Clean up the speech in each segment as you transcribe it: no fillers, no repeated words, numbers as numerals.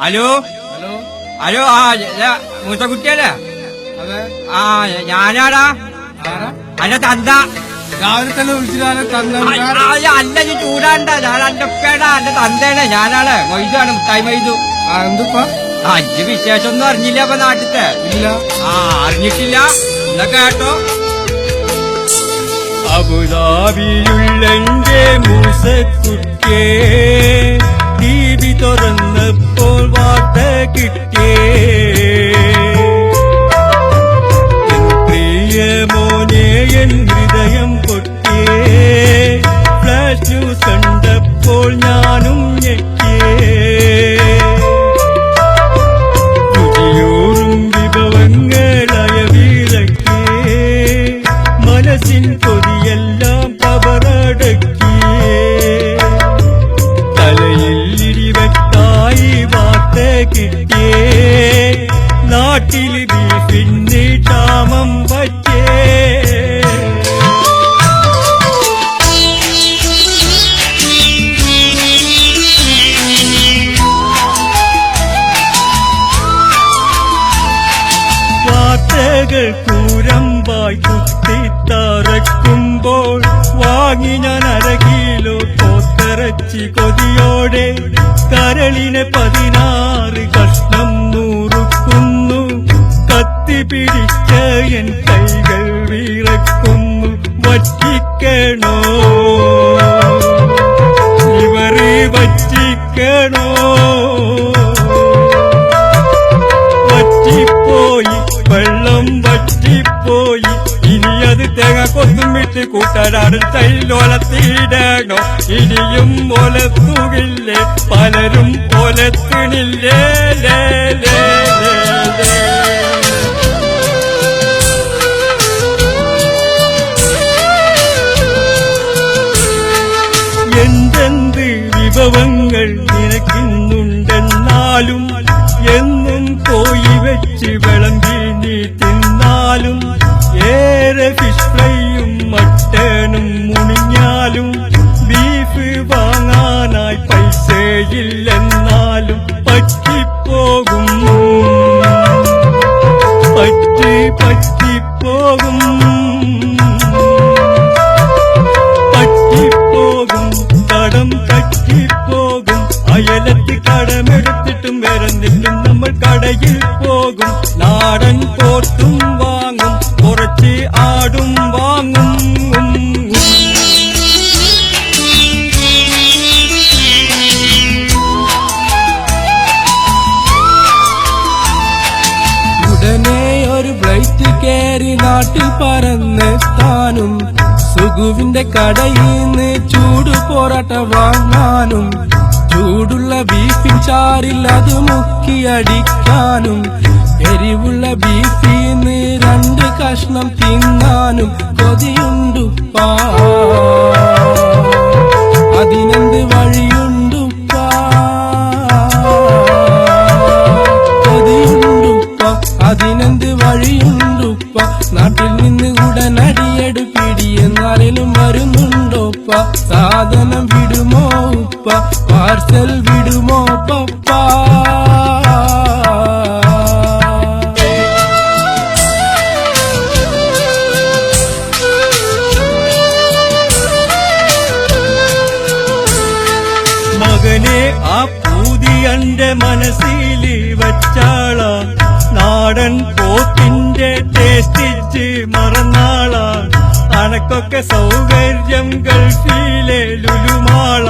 Hello hello hello മൂത്തക്കുട്ടിയല്ലേ? അതെ. ഞാനാടാ അന്റെ തന്ത. രാവിലെ തന്നെ വിളിച്ചിട്ടാണ് അല്ല നീ ചൂടാണ്ട, ഞാൻ എന്റെ ഉപ്പേടാ, എന്റെ തന്തേടെ ഞാനാണ്. മൊയ്താണ്, മുട്ടായി മൊയ്തു. എന്തുപ്പാ? അഞ്ച് വിശേഷമൊന്നും അറിഞ്ഞില്ല അപ്പൊ നാട്ടിത്തെ? ഇല്ല. അറിഞ്ഞിട്ടില്ല. എന്നാ കേട്ടോ. അബുദാബിയുള്ളെന്റെ മൂസക്കുട്ടിയെ ടിവി തുറന്നപ്പോൾ വാർത്ത കിട്ടിയേ. എൻ പ്രിയ മോനെ എൻ ഹൃദയം പൊട്ടിയേ. ഫ്ലാഷ് ന്യൂസ് കണ്ടപ്പോൾ ഞാനും ഞെട്ടിയേ. രുചിയൂറും വിഭവങ്ങളായ വീരക്കിയേ. മനസ്സിൻ കൊതിയെല്ലാം കബറടക്കിയേ. തലയിൽ ഇടിവെട്ടായി വാർത്ത കിട്ടിയേ. നാട്ടിൽ ബീഫിന് ക്ഷാമം പറ്റേ. വാർത്തകൾ കൂരമ്പായി കുത്തിത്തറക്കുമ്പോൾ വാങ്ങി ഞാൻ 1/2 കിലോ പോത്തിറച്ചി കൊതിയോടെ. കരളിനെ 16 കഷ്ണം നുറുക്കുന്നു. കത്തി പിടിച്ച എൻ കൈകൾ വിറക്കുന്നു. വറ്റിക്കണോ ഇവരെ വറ്റിക്കണോ? വറ്റിപ്പോയി വെള്ളം വറ്റിപ്പോയി. ഇനി അത് തേങ്ങ കൊത്തുമിട്ട് കൂട്ടരാട് തൈലോലത്തിടണോ? ഇനിയും ഒലത്തുകില്ലേ? പലരും ഒലത്തിണില്ലേ? എന്തെന്ത് വിഭവങ്ങൾ നിനക്കിന്നുണ്ടെന്നാലും എന്നും പോയി വെച്ച് വിളമ്പി നീ തിന്നാലും. ഏറെ ഫിഷ് ഫ്രൈയും മട്ടനും മുണിഞ്ഞാലും ബീഫ് വാങ്ങാനായി പൈസയില്ലെന്നാലും പറ്റിപ്പോകും പറ്റിപ്പോകും പറ്റിപ്പോകും. കടം പറ്റിപ്പോകും. അയലത്ത് കടമെടുത്തിട്ടും വരന്നിട്ടും നമ്മൾ കടയിൽ പോകും. നാടൻ പോത്തും വാങ്ങും, കുറച്ച് ആടും വാങ്ങും. ഉടനെ ഒരു ഫ്ലൈറ്റ് കയറി നാട്ടിൽ പറന്നെത്താനും. സുഗുവിന്റെ കടയിന്ന് ചൂട് പൊറോട്ട വാങ്ങാനും. ചൂടുള്ള ബീഫിൻ ചാറിൽ അത് മുക്കിയടിക്കാനും. എരിവുള്ള ബീഫിന്ന് 2 കഷ്ണം തിന്നാനും കൊതിയുണ്ടുപ്പാ. അതിനെന്ത് വഴിയുണ്ടുപ്പാ? കൊതിയുണ്ടുപ്പാ, അതിനെന്ത് വഴിയുണ്ടുപ്പ? നാട്ടിൽ നിന്ന് ഉടനടിയെടു പിടിയെന്നാലും വരുന്നുണ്ടോപ്പ? സാധനം വിടുമോ ഉപ്പ? പാർസൽ വിടുമോ പപ്പ? മകനെ ആ പൂതി എന്റെ മനസ്സിൽ വച്ചാള. നാടൻ പോത്തിന്റെ ടേസ്റ്റിച്ച് മറന്നാള. അനക്കൊക്കെ സൗകര്യം ഗൾഫിലെ ലുലുമാള.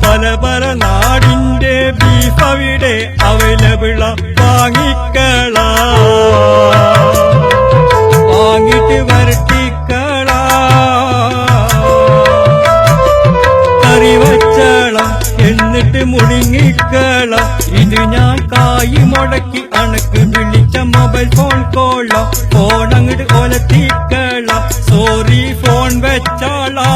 പല പല നാടിന്റെ ബീഫ് അവിടെ അവൈലബിള. വാങ്ങിക്കള, വാങ്ങിട്ട് വരട്ടിക്കള. കറി വച്ചളം എന്നിട്ട് മുഴുങ്ങിക്കള. ഇത് ഞാൻ കായി മുടക്കി അണക്ക് വിളിച്ച മൊബൈൽ ഫോൺ കോള. ഫോൺ അങ്ങോട്ട് ഒലത്തിക്കള. Sorry phone വെച്ചാളാ.